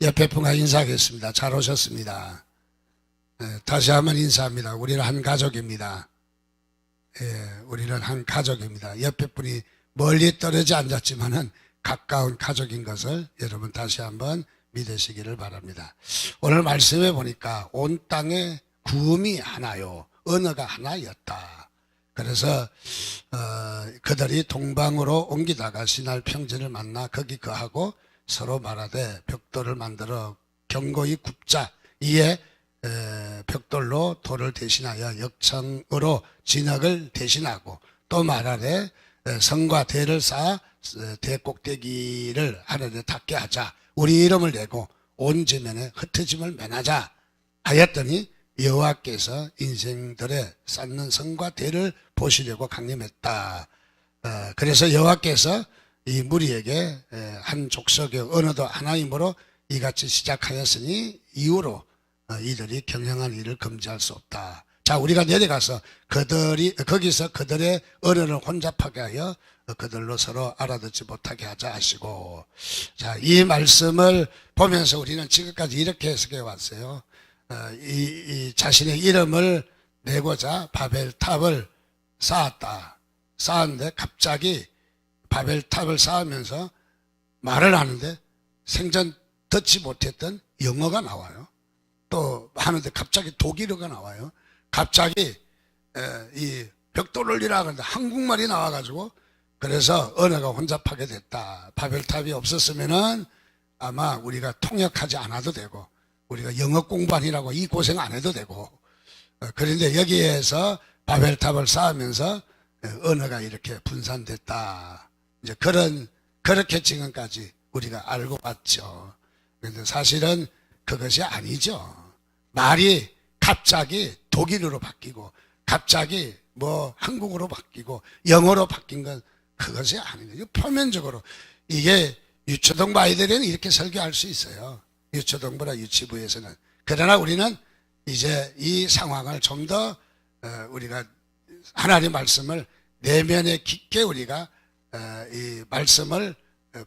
옆에 분과 인사하겠습니다. 잘 오셨습니다. 다시 한번 인사합니다. 우리는 한 가족입니다. 우리는 한 가족입니다. 옆에 분이 멀리 떨어져 앉았지만은 가까운 가족인 것을 여러분 다시 한번 믿으시기를 바랍니다. 오늘 말씀해 보니까 온 땅에 구음이 하나요, 언어가 하나였다. 그래서 그들이 동방으로 옮기다가 시날 평지를 만나 거기 거하고 서로 말하되 벽돌을 만들어 견고히 굽자. 이에 벽돌로 돌을 대신하여 역청으로 진흙을 대신하고 또 말하되 성과 대를 쌓아 대 꼭대기를 하늘에 닿게 하자. 우리 이름을 내고 온 지면에 흩어짐을 면하자 하였더니 여호와께서 인생들의 쌓는 성과 대를 보시려고 강림했다. 그래서 여호와께서 이 무리에게 한 족속의 언어도 하나이므로 이같이 시작하였으니 이후로 이들이 경영한 일을 금지할 수 없다. 자, 우리가 내려가서 거기서 그들의 언어를 혼잡하게 하여 그들로 서로 알아듣지 못하게 하자 하시고, 자, 이 말씀을 보면서 우리는 지금까지 이렇게 해석해 왔어요. 이 자신의 이름을 내고자 바벨탑을 쌓았는데 갑자기 바벨탑을 쌓으면서 말을 하는데 생전 듣지 못했던 영어가 나와요. 또 하는데 갑자기 독일어가 나와요. 갑자기 이 벽돌을 이라 하는데 한국말이 나와가지고 그래서 언어가 혼잡하게 됐다. 바벨탑이 없었으면은 아마 우리가 통역하지 않아도 되고 우리가 영어 공부하느라고 이 고생 안 해도 되고, 그런데 여기에서 바벨탑을 쌓으면서 언어가 이렇게 분산됐다. 이제 그렇게 지금까지 우리가 알고 왔죠. 그런데 사실은 그것이 아니죠. 말이 갑자기 독일어로 바뀌고 갑자기 뭐 한국어로 바뀌고 영어로 바뀐 건 그것이 아니에요. 표면적으로 이게 유초등부 아이들에는 이렇게 설교할 수 있어요. 유초등부나 유치부에서는. 그러나 우리는 이제 이 상황을 좀 더 우리가 하나님의 말씀을 내면에 깊게 우리가 이 말씀을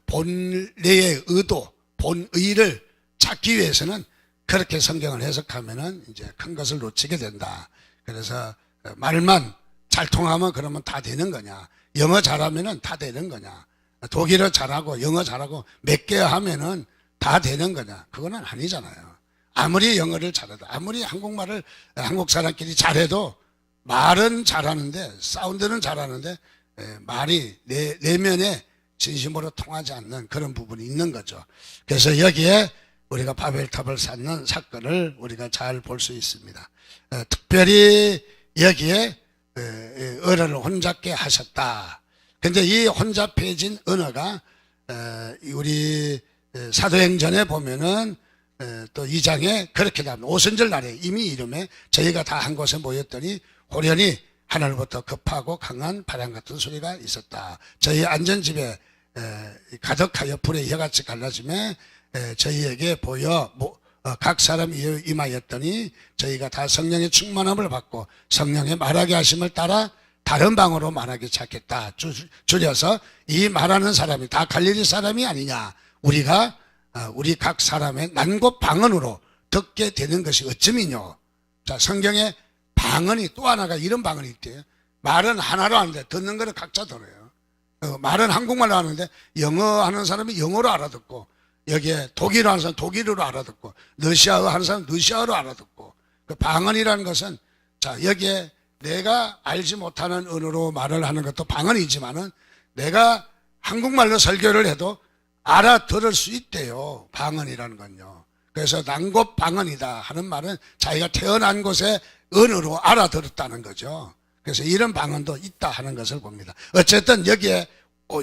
본래의 의도, 본의를 찾기 위해서는 그렇게 성경을 해석하면은 이제 큰 것을 놓치게 된다. 그래서 말만 잘 통하면 그러면 다 되는 거냐? 영어 잘하면은 다 되는 거냐? 독일어 잘하고 영어 잘하고 몇 개 하면은 다 되는 거냐? 그거는 아니잖아요. 아무리 영어를 잘해도, 아무리 한국말을 한국 사람끼리 잘해도 말은 잘하는데, 사운드는 잘하는데 말이 내면에 진심으로 통하지 않는 그런 부분이 있는 거죠. 그래서 여기에 우리가 바벨탑을 쌓는 사건을 우리가 잘 볼 수 있습니다. 특별히 여기에 언어를 혼잡게 하셨다. 근데 이 혼잡해진 언어가 우리 사도행전에 보면은 또 2장에 그렇게 나옵니다. 오순절 날에 이미 이름에 저희가 다 한 곳에 모였더니 호련히 하늘부터 급하고 강한 바람 같은 소리가 있었다. 저희 안전집에 가득하여 불의 혀같이 갈라짐에 저희에게 보여 각 사람이 임하였더니 저희가 다 성령의 충만함을 받고 성령의 말하게 하심을 따라 다른 방으로 말하기 시작했다. 줄여서 이 말하는 사람이 다 갈릴리 사람이 아니냐. 우리가 우리 각 사람의 난곳 방언으로 듣게 되는 것이 어쩌면요. 자, 성경에 방언이 또 하나가 이런 방언이 있대요. 말은 하나로 하는데 듣는 거는 각자 들어요. 말은 한국말로 하는데 영어 하는 사람이 영어로 알아듣고, 여기에 독일어 하는 사람 독일어로 알아듣고, 러시아어 하는 사람 러시아어로 알아듣고. 그 방언이라는 것은, 자, 여기에 내가 알지 못하는 언어로 말을 하는 것도 방언이지만은 내가 한국말로 설교를 해도 알아들을 수 있대요. 방언이라는 건요. 그래서 난곳 방언이다 하는 말은 자기가 태어난 곳의 언어로 알아들었다는 거죠. 그래서 이런 방언도 있다 하는 것을 봅니다. 어쨌든 여기에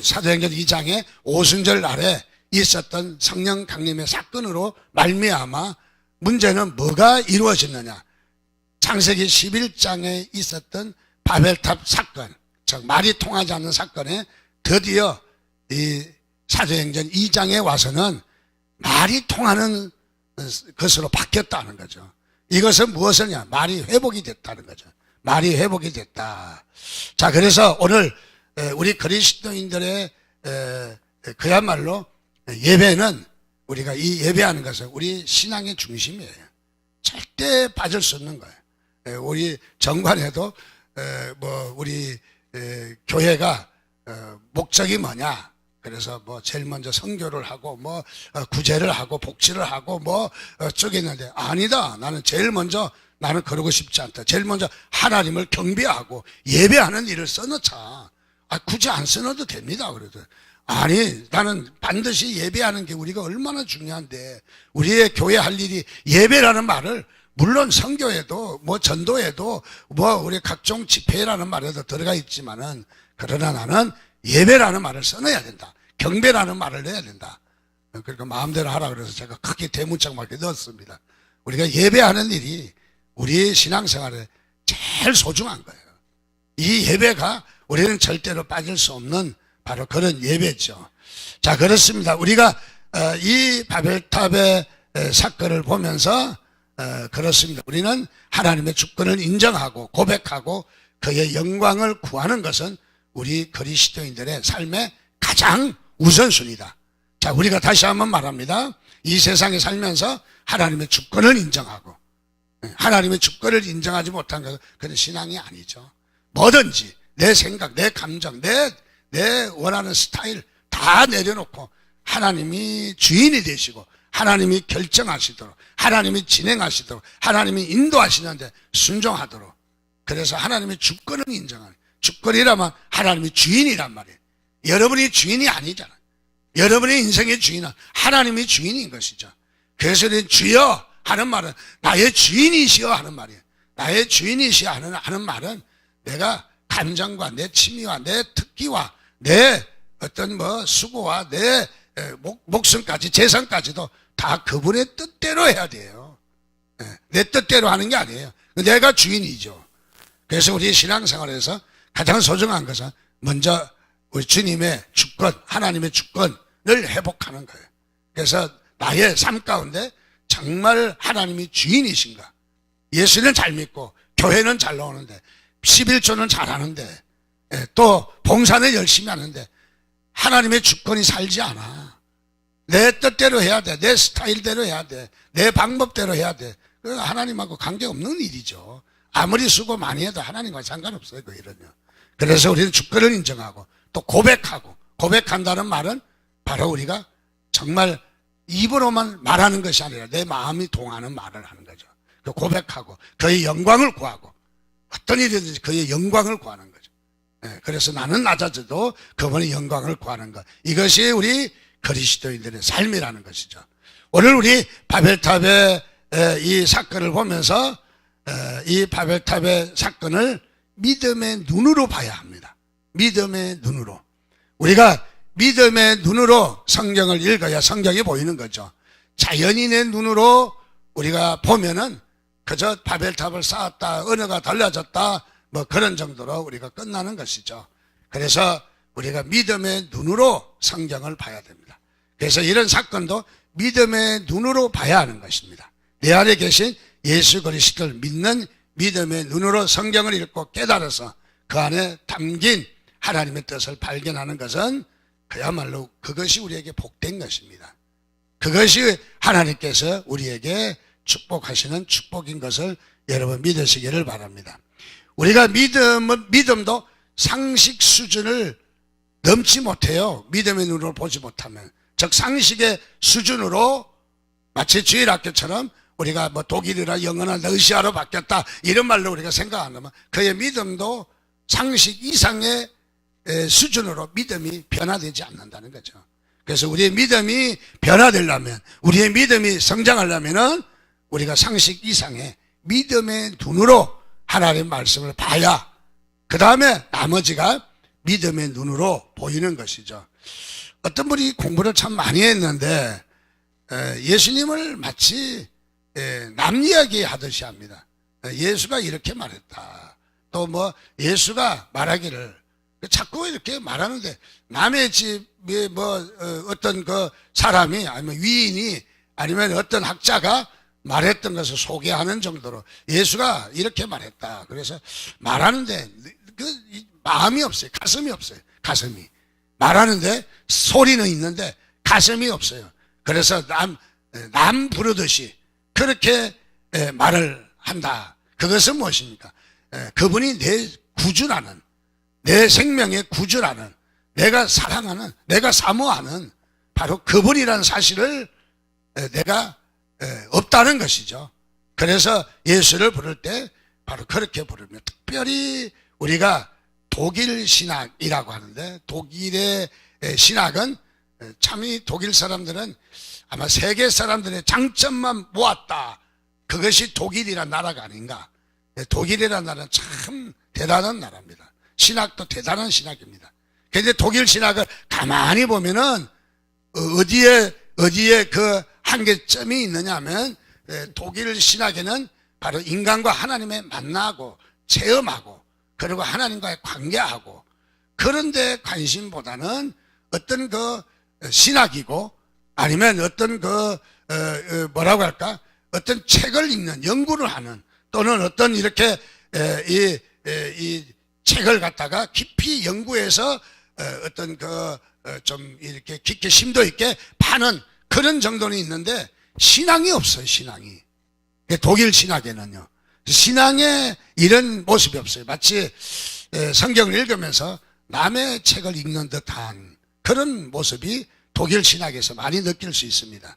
사도행전 2장에 오순절 날에 있었던 성령 강림의 사건으로 말미암아 문제는 뭐가 이루어졌느냐. 창세기 11장에 있었던 바벨탑 사건, 즉 말이 통하지 않는 사건에 드디어 이 사도행전 2장에 와서는 말이 통하는 것으로 바뀌었다는 거죠. 이것은 무엇이냐? 말이 회복이 됐다는 거죠. 말이 회복이 됐다. 자, 그래서 오늘 우리 그리스도인들의 그야말로 예배는 우리가 이 예배하는 것은 우리 신앙의 중심이에요. 절대 빠질 수 없는 거예요. 우리 정관에도 우리 교회가 목적이 뭐냐? 그래서 제일 먼저 선교를 하고 구제를 하고 복지를 하고 어쩌게 했는데, 아니다. 나는 제일 먼저 나는 그러고 싶지 않다. 제일 먼저 하나님을 경배하고 예배하는 일을 써놓자. 굳이 안 써놓어도 됩니다. 그래도 아니, 나는 반드시 예배하는 게 우리가 얼마나 중요한데, 우리의 교회 할 일이 예배라는 말을 물론 선교에도 전도에도 우리 각종 집회라는 말에도 들어가 있지만은, 그러나 나는 예배라는 말을 써놔야 된다. 경배라는 말을 넣어야 된다. 그러니까 마음대로 하라 그래서 제가 크게 대문짝맞게 넣었습니다. 우리가 예배하는 일이 우리의 신앙생활에 제일 소중한 거예요. 이 예배가 우리는 절대로 빠질 수 없는 바로 그런 예배죠. 자, 그렇습니다. 우리가 이 바벨탑의 사건을 보면서 그렇습니다. 우리는 하나님의 주권을 인정하고 고백하고 그의 영광을 구하는 것은 우리 그리스도인들의 삶의 가장 우선순위다. 자, 우리가 다시 한번 말합니다. 이 세상에 살면서 하나님의 주권을 인정하고, 하나님의 주권을 인정하지 못한 것은 그건 신앙이 아니죠. 뭐든지 내 생각, 내 감정, 내 원하는 스타일 다 내려놓고 하나님이 주인이 되시고 하나님이 결정하시도록, 하나님이 진행하시도록, 하나님이 인도하시는데 순종하도록, 그래서 하나님의 주권을 인정하는, 주권이라면 하나님이 주인이란 말이에요. 여러분이 주인이 아니잖아요. 여러분의 인생의 주인은 하나님이 주인인 것이죠. 그래서 주여 하는 말은 나의 주인이시여 하는 말이에요. 나의 주인이시여 하는 말은 내가 감정과 내 취미와 내 특기와 내 어떤 수고와 내 목숨까지 재산까지도 다 그분의 뜻대로 해야 돼요. 내 뜻대로 하는 게 아니에요. 내가 주인이죠. 그래서 우리 신앙생활에서 가장 소중한 것은 먼저 우리 주님의 주권, 하나님의 주권을 회복하는 거예요. 그래서 나의 삶 가운데 정말 하나님이 주인이신가? 예수는 잘 믿고 교회는 잘 나오는데 11조는 잘하는데 또 봉사는 열심히 하는데 하나님의 주권이 살지 않아. 내 뜻대로 해야 돼. 내 스타일대로 해야 돼. 내 방법대로 해야 돼. 그건 하나님하고 관계없는 일이죠. 아무리 수고 많이 해도 하나님과 상관없어요. 그 일은요. 그래서 우리는 주권을 인정하고 또 고백하고, 고백한다는 말은 바로 우리가 정말 입으로만 말하는 것이 아니라 내 마음이 동하는 말을 하는 거죠. 그 고백하고 그의 영광을 구하고, 어떤 일이든지 그의 영광을 구하는 거죠. 그래서 나는 낮아져도 그분의 영광을 구하는 것, 이것이 우리 그리스도인들의 삶이라는 것이죠. 오늘 우리 바벨탑의 이 사건을 보면서 이 바벨탑의 사건을 믿음의 눈으로 봐야 합니다. 믿음의 눈으로. 우리가 믿음의 눈으로 성경을 읽어야 성경이 보이는 거죠. 자연인의 눈으로 우리가 보면은 그저 바벨탑을 쌓았다, 언어가 달라졌다, 그런 정도로 우리가 끝나는 것이죠. 그래서 우리가 믿음의 눈으로 성경을 봐야 됩니다. 그래서 이런 사건도 믿음의 눈으로 봐야 하는 것입니다. 내 안에 계신 예수 그리스도를 믿는 믿음의 눈으로 성경을 읽고 깨달아서 그 안에 담긴 하나님의 뜻을 발견하는 것은 그야말로 그것이 우리에게 복된 것입니다. 그것이 하나님께서 우리에게 축복하시는 축복인 것을 여러분 믿으시기를 바랍니다. 우리가 믿음도 상식 수준을 넘지 못해요. 믿음의 눈으로 보지 못하면. 즉 상식의 수준으로, 마치 주일학교처럼 우리가 독일이나 영어나 러시아로 바뀌었다 이런 말로 우리가 생각 안 하면 그의 믿음도 상식 이상의 수준으로 믿음이 변화되지 않는다는 거죠. 그래서 우리의 믿음이 변화되려면, 우리의 믿음이 성장하려면은 우리가 상식 이상의 믿음의 눈으로 하나님의 말씀을 봐야 그 다음에 나머지가 믿음의 눈으로 보이는 것이죠. 어떤 분이 공부를 참 많이 했는데 예수님을 마치 남 이야기 하듯이 합니다. 예수가 이렇게 말했다. 또 예수가 말하기를, 자꾸 이렇게 말하는데 남의 집에 어떤 그 사람이 아니면 위인이 아니면 어떤 학자가 말했던 것을 소개하는 정도로 예수가 이렇게 말했다. 그래서 말하는데 마음이 없어요. 가슴이 없어요. 가슴이. 말하는데 소리는 있는데 가슴이 없어요. 그래서 남 부르듯이 그렇게 말을 한다. 그것은 무엇입니까? 그분이 내 구주라는, 내 생명의 구주라는, 내가 사랑하는, 내가 사모하는 바로 그분이라는 사실을 내가 없다는 것이죠. 그래서 예수를 부를 때 바로 그렇게 부르며, 특별히 우리가 독일 신학이라고 하는데, 독일의 신학은 참 이 독일 사람들은 아마 세계 사람들의 장점만 모았다. 그것이 독일이라는 나라가 아닌가. 독일이라는 나라는 참 대단한 나라입니다. 신학도 대단한 신학입니다. 그런데 독일 신학을 가만히 보면은 어디에 그 한계점이 있느냐 하면, 독일 신학에는 바로 인간과 하나님의 만나고 체험하고 그리고 하나님과의 관계하고 그런 데 관심보다는 어떤 그 신학이고 아니면 어떤 뭐라고 할까? 어떤 책을 읽는, 연구를 하는, 또는 어떤 이렇게 이 책을 갖다가 깊이 연구해서 어떤 좀 이렇게 깊게 심도 있게 파는 그런 정도는 있는데, 신앙이 없어요, 신앙이. 독일 신학에는요. 신앙에 이런 모습이 없어요. 마치 성경을 읽으면서 남의 책을 읽는 듯한 그런 모습이 독일 신학에서 많이 느낄 수 있습니다.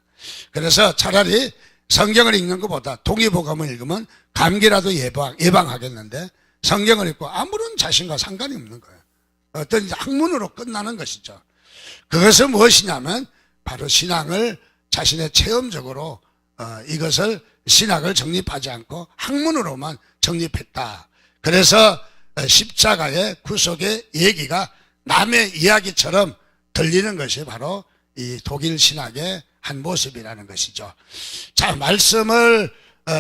그래서 차라리 성경을 읽는 것보다 동의보감을 읽으면 감기라도 예방하겠는데, 성경을 읽고 아무런 자신과 상관이 없는 거예요. 어떤 학문으로 끝나는 것이죠. 그것은 무엇이냐면 바로 신앙을 자신의 체험적으로 이것을 신학을 정립하지 않고 학문으로만 정립했다. 그래서 십자가의 구속의 얘기가 남의 이야기처럼 들리는 것이 바로 이 독일 신학의 한 모습이라는 것이죠. 자, 말씀을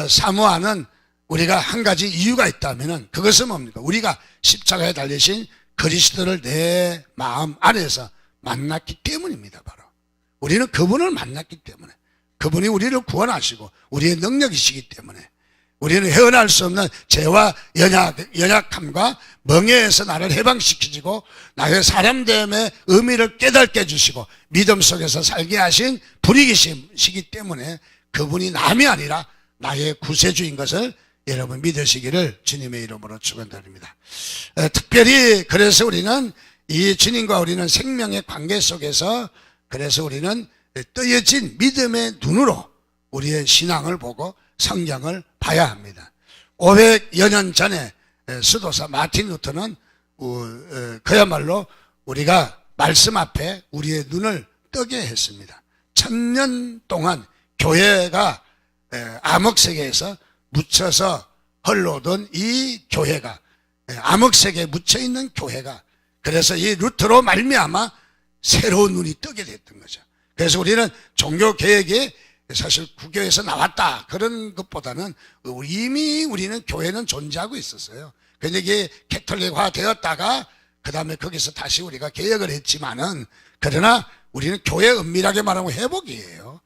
사모하는 우리가 한 가지 이유가 있다면은 그것은 뭡니까? 우리가 십자가에 달리신 그리스도를 내 마음 안에서 만났기 때문입니다. 바로 우리는 그분을 만났기 때문에, 그분이 우리를 구원하시고 우리의 능력이시기 때문에, 우리는 헤어날 수 없는 죄와 연약함과 멍에에서 나를 해방시키시고 나의 사람됨의 의미를 깨닫게 해주시고 믿음 속에서 살게 하신 분이시기 때문에 그분이 남이 아니라 나의 구세주인 것을 여러분 믿으시기를 주님의 이름으로 축원드립니다. 특별히 그래서 우리는 이 주님과 우리는 생명의 관계 속에서, 그래서 우리는 뜨여진 믿음의 눈으로 우리의 신앙을 보고 성경을 봐야 합니다. 500여 년 전에 수도사 마틴 루터는 그야말로 우리가 말씀 앞에 우리의 눈을 뜨게 했습니다. 1000년 동안 교회가 암흑세계에서 묻혀서 흘러오던 이 교회가, 암흑세계에 묻혀있는 교회가, 그래서 이 루터로 말미암아 새로운 눈이 뜨게 됐던 거죠. 그래서 우리는 종교개혁이 사실 구교에서 나왔다 그런 것보다는 이미 우리는 교회는 존재하고 있었어요. 그런데 이게 캐톨릭화 되었다가 그 다음에 거기서 다시 우리가 개혁을 했지만은, 그러나 우리는 교회 은밀하게 말하면 회복이에요.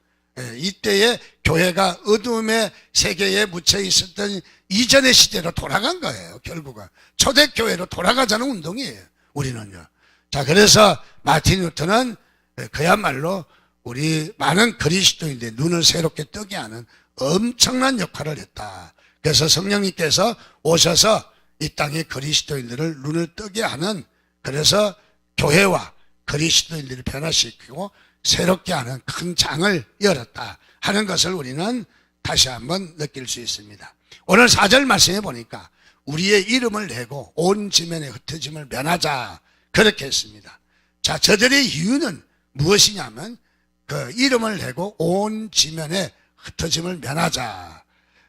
이때의 교회가 어둠의 세계에 묻혀 있었던 이전의 시대로 돌아간 거예요. 결국은 초대교회로 돌아가자는 운동이에요, 우리는요. 자, 그래서 마틴 루터는 그야말로 우리 많은 그리스도인들의 눈을 새롭게 뜨게 하는 엄청난 역할을 했다. 그래서 성령님께서 오셔서 이 땅의 그리스도인들을 눈을 뜨게 하는, 그래서 교회와 그리스도인들을 변화시키고 새롭게 하는 큰 장을 열었다 하는 것을 우리는 다시 한번 느낄 수 있습니다. 오늘 4절 말씀해 보니까 우리의 이름을 내고 온 지면에 흩어짐을 면하자 그렇게 했습니다. 자, 저들의 이유는 무엇이냐면 그 이름을 내고 온 지면에 흩어짐을 면하자.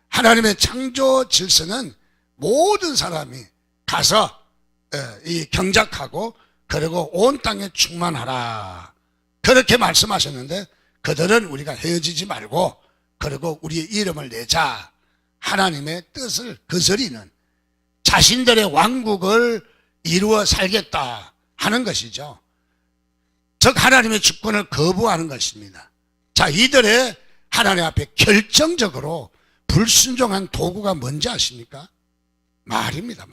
하나님의 창조 질서는 모든 사람이 가서 이 경작하고 그리고 온 땅에 충만하라 그렇게 말씀하셨는데, 그들은 우리가 헤어지지 말고 그리고 우리의 이름을 내자, 하나님의 뜻을 거스리는, 자신들의 왕국을 이루어 살겠다 하는 것이죠. 즉 하나님의 주권을 거부하는 것입니다. 자, 이들의 하나님 앞에 결정적으로 불순종한 도구가 뭔지 아십니까? 말입니다.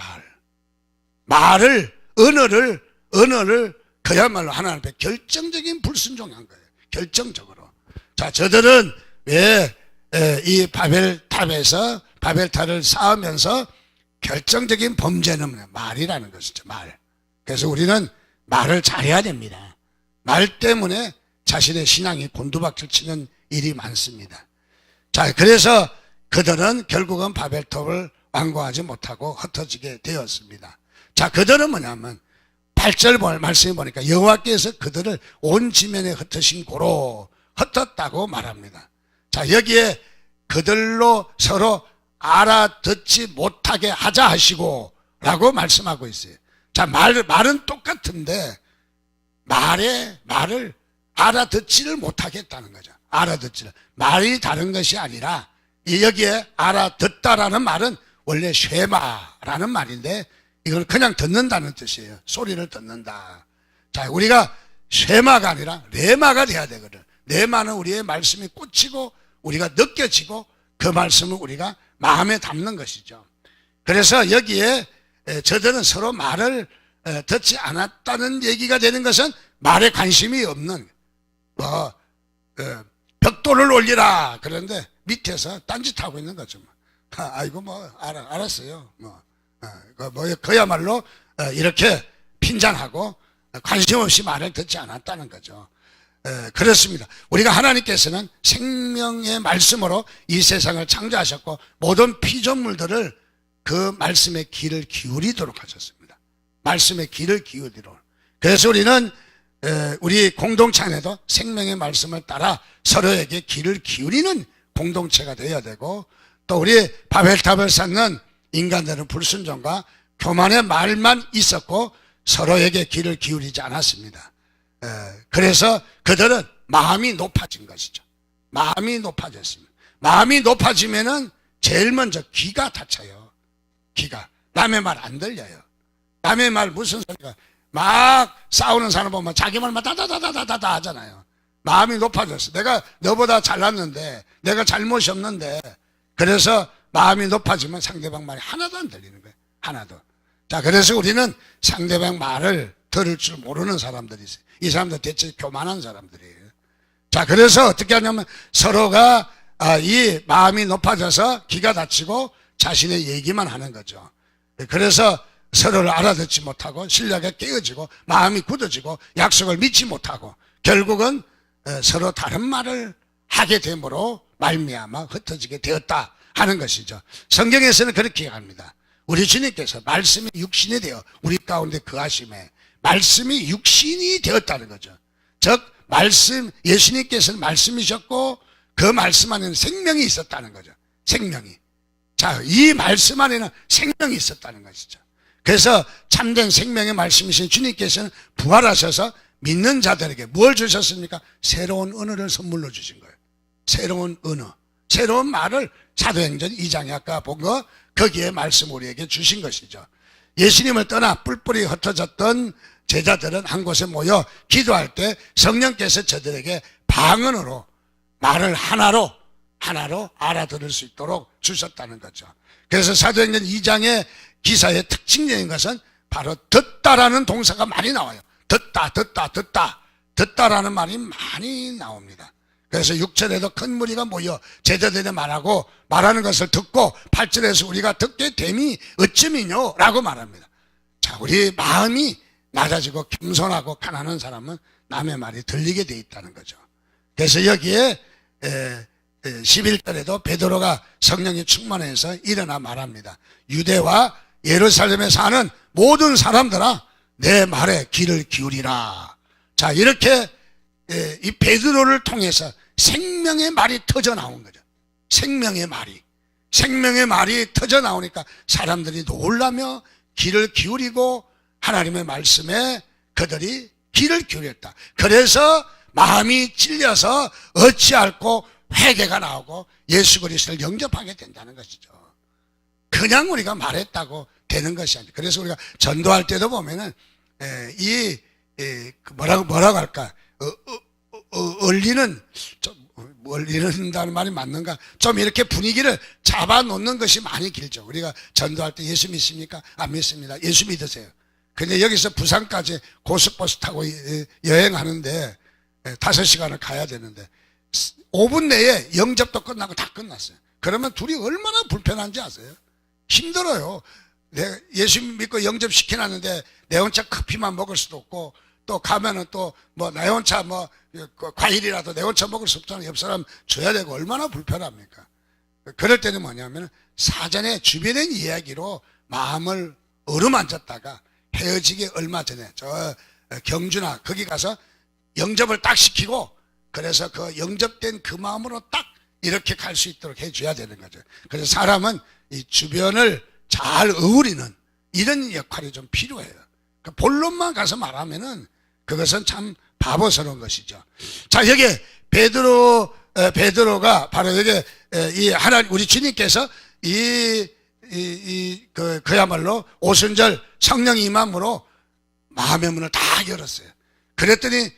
언어를 그야말로 하나님 앞에 결정적인 불순종한 거예요. 결정적으로. 자, 저들은 왜 이 바벨탑에서 바벨탑을 쌓으면서 결정적인 범죄는 말이라는 것이죠. 말. 그래서 우리는 말을 잘해야 됩니다. 말 때문에 자신의 신앙이 곤두박질 치는 일이 많습니다. 자, 그래서 그들은 결국은 바벨탑을 완공하지 못하고 흩어지게 되었습니다. 자, 그들은 뭐냐면 8절 말씀에 보니까 여호와께서 그들을 온 지면에 흩으신 고로 흩었다고 말합니다. 자, 여기에 그들로 서로 알아듣지 못하게 하자 하시고 라고 말씀하고 있어요. 자, 말은 똑같은데 말을 알아듣지를 못하겠다는 거죠. 알아듣지를. 말이 다른 것이 아니라 여기에 알아듣다라는 말은 원래 쉐마라는 말인데 이걸 그냥 듣는다는 뜻이에요. 소리를 듣는다. 자, 우리가 쉐마가 아니라 레마가 돼야 되거든. 레마는 우리의 말씀이 꽂히고 우리가 느껴지고 그 말씀을 우리가 마음에 담는 것이죠. 그래서 여기에 저들은 서로 말을 듣지 않았다는 얘기가 되는 것은 말에 관심이 없는 벽돌을 올리라 그런데 밑에서 딴짓하고 있는 거죠. 아이고 알았어요. 그야말로 이렇게 핀잔하고 관심 없이 말을 듣지 않았다는 거죠. 그렇습니다. 우리가 하나님께서는 생명의 말씀으로 이 세상을 창조하셨고 모든 피조물들을 그 말씀의 귀를 기울이도록 하셨습니다. 말씀의 귀를 기울이도록. 그래서 우리는 우리 공동체 안에도 생명의 말씀을 따라 서로에게 귀를 기울이는 공동체가 되어야 되고 또 우리 바벨탑을 쌓는 인간들은 불순종과 교만의 말만 있었고 서로에게 귀를 기울이지 않았습니다. 그래서 그들은 마음이 높아진 것이죠. 마음이 높아졌습니다. 마음이 높아지면은 제일 먼저 귀가 닫혀요. 귀가. 남의 말 안 들려요. 남의 말 무슨 소리가 막 싸우는 사람 보면 자기 말만 다다다다다다 하잖아요. 마음이 높아졌어. 내가 너보다 잘났는데 내가 잘못이 없는데 그래서 마음이 높아지면 상대방 말이 하나도 안 들리는 거예요. 하나도. 자, 그래서 우리는 상대방 말을 들을 줄 모르는 사람들이 있어요. 이 사람들 대체 교만한 사람들이에요. 자, 그래서 어떻게 하냐면 서로가 이 마음이 높아져서 귀가 닫히고 자신의 얘기만 하는 거죠. 그래서 서로를 알아듣지 못하고 신뢰가 깨어지고 마음이 굳어지고 약속을 믿지 못하고 결국은 서로 다른 말을 하게 되므로 말미암아 흩어지게 되었다 하는 것이죠. 성경에서는 그렇게 합니다. 우리 주님께서 말씀이 육신이 되어 우리 가운데 거하심에 말씀이 육신이 되었다는 거죠. 즉 예수님께서는 말씀이셨고 그 말씀 안에는 생명이 있었다는 거죠. 생명이. 자, 이 말씀 안에는 생명이 있었다는 것이죠. 그래서 참된 생명의 말씀이신 주님께서는 부활하셔서 믿는 자들에게 뭘 주셨습니까? 새로운 언어를 선물로 주신 거예요. 새로운 언어, 새로운 말을 사도행전 2장에 아까 본 거 거기에 말씀 우리에게 주신 것이죠. 예수님을 떠나 뿔뿔이 흩어졌던 제자들은 한 곳에 모여 기도할 때 성령께서 저들에게 방언으로 말을 하나로 알아들을 수 있도록 주셨다는 거죠. 그래서 사도행전 2장의 기사의 특징적인 것은 바로 듣다라는 동사가 많이 나와요. 듣다라는 말이 많이 나옵니다. 그래서 6절에도 큰 무리가 모여 제자들이 말하는 것을 듣고 8절에서 우리가 듣게 됨이 어찌미뇨 라고 말합니다. 자, 우리 마음이 낮아지고 겸손하고 가난한 사람은 남의 말이 들리게 돼 있다는 거죠. 그래서 여기에 11절에도 베드로가 성령이 충만해서 일어나 말합니다. 유대와 예루살렘에 사는 모든 사람들아 내 말에 귀를 기울이라. 자, 이렇게 이 베드로를 통해서 생명의 말이 터져 나온 거죠. 생명의 말이 터져 나오니까 사람들이 놀라며 귀를 기울이고 하나님의 말씀에 그들이 귀를 기울였다. 그래서 마음이 찔려서 어찌할꼬 회개가 나오고 예수 그리스도를 영접하게 된다는 것이죠. 그냥 우리가 말했다고 되는 것이 아니에요. 그래서 우리가 전도할 때도 보면은 뭐라고 할까? 얼리는다는 말이 맞는가? 좀 이렇게 분위기를 잡아놓는 것이 많이 길죠. 우리가 전도할 때 예수 믿습니까? 안 믿습니다. 예수 믿으세요. 근데 여기서 부산까지 고속버스 타고 여행하는데 5시간을 가야 되는데 5분 내에 영접도 끝나고 다 끝났어요. 그러면 둘이 얼마나 불편한지 아세요? 힘들어요. 예수 믿고 영접시켜놨는데 내 혼자 커피만 먹을 수도 없고, 또 가면은 또 뭐 내 혼자 뭐 과일이라도 내 혼자 먹을 수 없잖아요. 옆 사람 줘야 되고 얼마나 불편합니까? 그럴 때는 뭐냐면 사전에 주변의 이야기로 마음을 어루만졌다가 헤어지기 얼마 전에 저 경주나 거기 가서 영접을 딱 시키고, 그래서 그 영접된 그 마음으로 딱 이렇게 갈 수 있도록 해줘야 되는 거죠. 그래서 사람은 이 주변을 잘 어우리는 이런 역할이 좀 필요해요. 본론만 가서 말하면은 그것은 참 바보스러운 것이죠. 자, 여기 베드로가 바로 여기 이 하나님 우리 주님께서 그야말로 오순절 성령이 임함으로 마음의 문을 다 열었어요. 그랬더니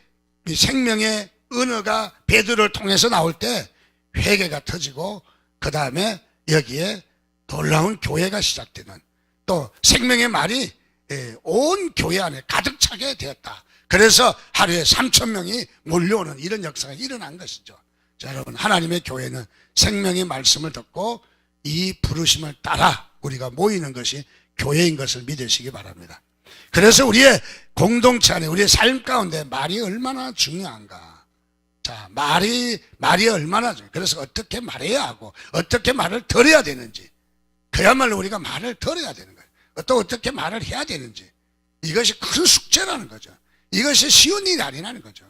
이 생명의 은혜가 베드로를 통해서 나올 때 회개가 터지고, 그 다음에 여기에 놀라운 교회가 시작되는, 또 생명의 말이 온 교회 안에 가득 차게 되었다. 그래서 하루에 3,000명이 몰려오는 이런 역사가 일어난 것이죠. 자, 여러분, 하나님의 교회는 생명의 말씀을 듣고 이 부르심을 따라 우리가 모이는 것이 교회인 것을 믿으시기 바랍니다. 그래서 우리의 공동체 안에, 우리의 삶 가운데 말이 얼마나 중요한가. 자, 말이 얼마나 중요해요. 그래서 어떻게 말해야 하고 어떻게 말을 들어야 되는지, 그야말로 우리가 말을 들어야 되는 거예요. 또 어떻게 말을 해야 되는지, 이것이 큰 숙제라는 거죠. 이것이 쉬운 일이 아니라는 거죠.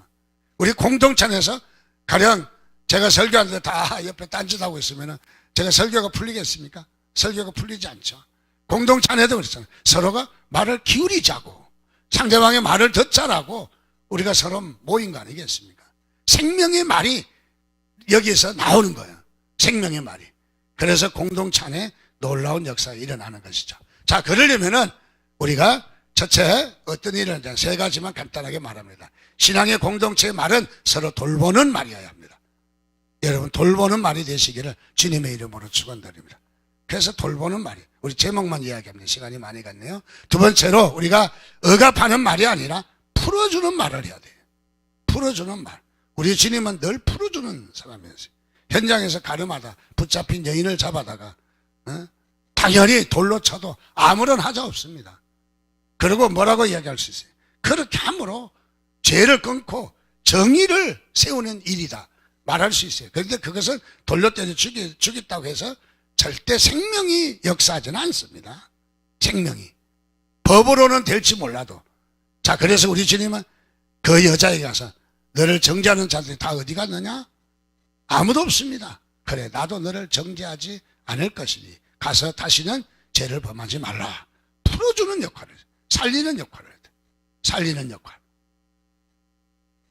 우리 공동체 안에서 가령 제가 설교하는데 다 옆에 딴짓하고 있으면 제가 설교가 풀리겠습니까? 설교가 풀리지 않죠. 공동체 안에도 그렇잖아요. 서로가 말을 기울이자고, 상대방의 말을 듣자라고 우리가 서로 모인 거 아니겠습니까? 생명의 말이 여기서 나오는 거예요. 생명의 말이. 그래서 공동체 안에 놀라운 역사가 일어나는 것이죠. 자, 그러려면은 우리가 첫째 어떤 일을 하는지 세 가지만 간단하게 말합니다. 신앙의 공동체의 말은 서로 돌보는 말이어야 합니다. 여러분, 돌보는 말이 되시기를 주님의 이름으로 축원드립니다. 그래서 돌보는 말이, 우리 제목만 이야기합니다. 시간이 많이 갔네요. 두 번째로 우리가 억압하는 말이 아니라 풀어주는 말을 해야 돼요. 풀어주는 말. 우리 주님은 늘 풀어주는 사람이었어요. 현장에서 가늠하다 붙잡힌 여인을 잡아다가 당연히 돌로 쳐도 아무런 하자 없습니다. 그리고 뭐라고 이야기할 수 있어요? 그렇게 함으로 죄를 끊고 정의를 세우는 일이다 말할 수 있어요. 그런데 그것은 돌로 때려 죽였다고 해서 절대 생명이 역사하지는 않습니다. 생명이. 법으로는 될지 몰라도. 자, 그래서 우리 주님은 그 여자에게 가서 너를 정죄하는 자들이 다 어디 갔느냐? 아무도 없습니다. 그래, 나도 너를 정죄하지 않을 것이니 가서 다시는 죄를 범하지 말라. 풀어주는 역할을, 살리는 역할을 해야 돼. 살리는 역할.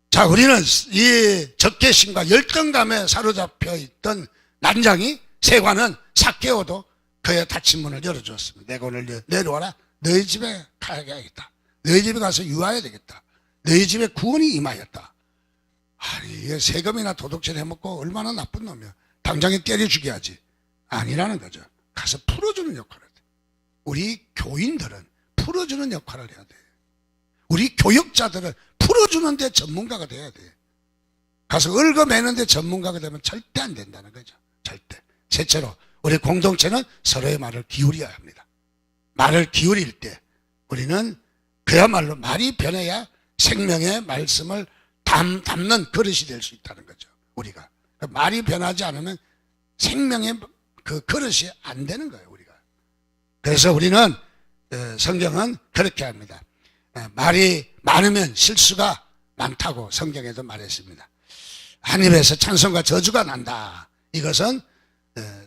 자, 우리는 이 적개심과 열등감에 사로잡혀 있던 난장이 세관은 삭개오도 그의 닫힌 문을 열어주었습니다. 내가 오늘 내려와라. 너희 집에 가야겠다. 너희 집에 가서 유하해야 되겠다. 너희 집에 구원이 임하였다. 아니, 이게 세금이나 도둑질 해먹고 얼마나 나쁜 놈이야. 당장에 때려 죽여야지. 아니라는 거죠. 가서 풀어주는 역할을 해야 돼. 우리 교인들은 풀어주는 역할을 해야 돼. 우리 교역자들은 풀어주는 데 전문가가 돼야 돼. 가서 얽어매는 데 전문가가 되면 절대 안 된다는 거죠. 절대. 셋째로 우리 공동체는 서로의 말을 기울여야 합니다. 말을 기울일 때 우리는 그야말로 말이 변해야 생명의 말씀을 담는 그릇이 될 수 있다는 거죠. 우리가. 말이 변하지 않으면 생명의 그 그릇이 안 되는 거예요. 우리가. 그래서 우리는 성경은 그렇게 합니다. 말이 많으면 실수가 많다고 성경에도 말했습니다. 한 입에서 찬송과 저주가 난다. 이것은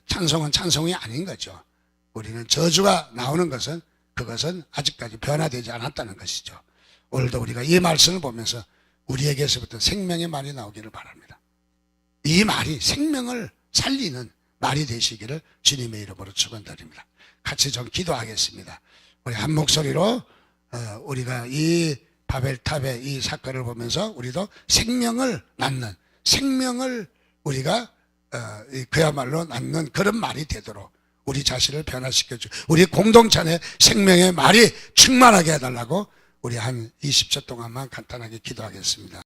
찬송은 찬송이 아닌 거죠. 우리는 저주가 나오는 것은 그것은 아직까지 변화되지 않았다는 것이죠. 오늘도 우리가 이 말씀을 보면서 우리에게서부터 생명의 말이 나오기를 바랍니다. 이 말이 생명을 살리는 말이 되시기를 주님의 이름으로 축원드립니다. 같이 좀 기도하겠습니다. 우리 한 목소리로 우리가 이 바벨탑의 이 사건을 보면서 우리도 생명을 낳는, 생명을 우리가 그야말로 낳는 그런 말이 되도록 우리 자신을 변화시켜주고 우리 공동체 안에 생명의 말이 충만하게 해달라고 우리 한 20초 동안만 간단하게 기도하겠습니다.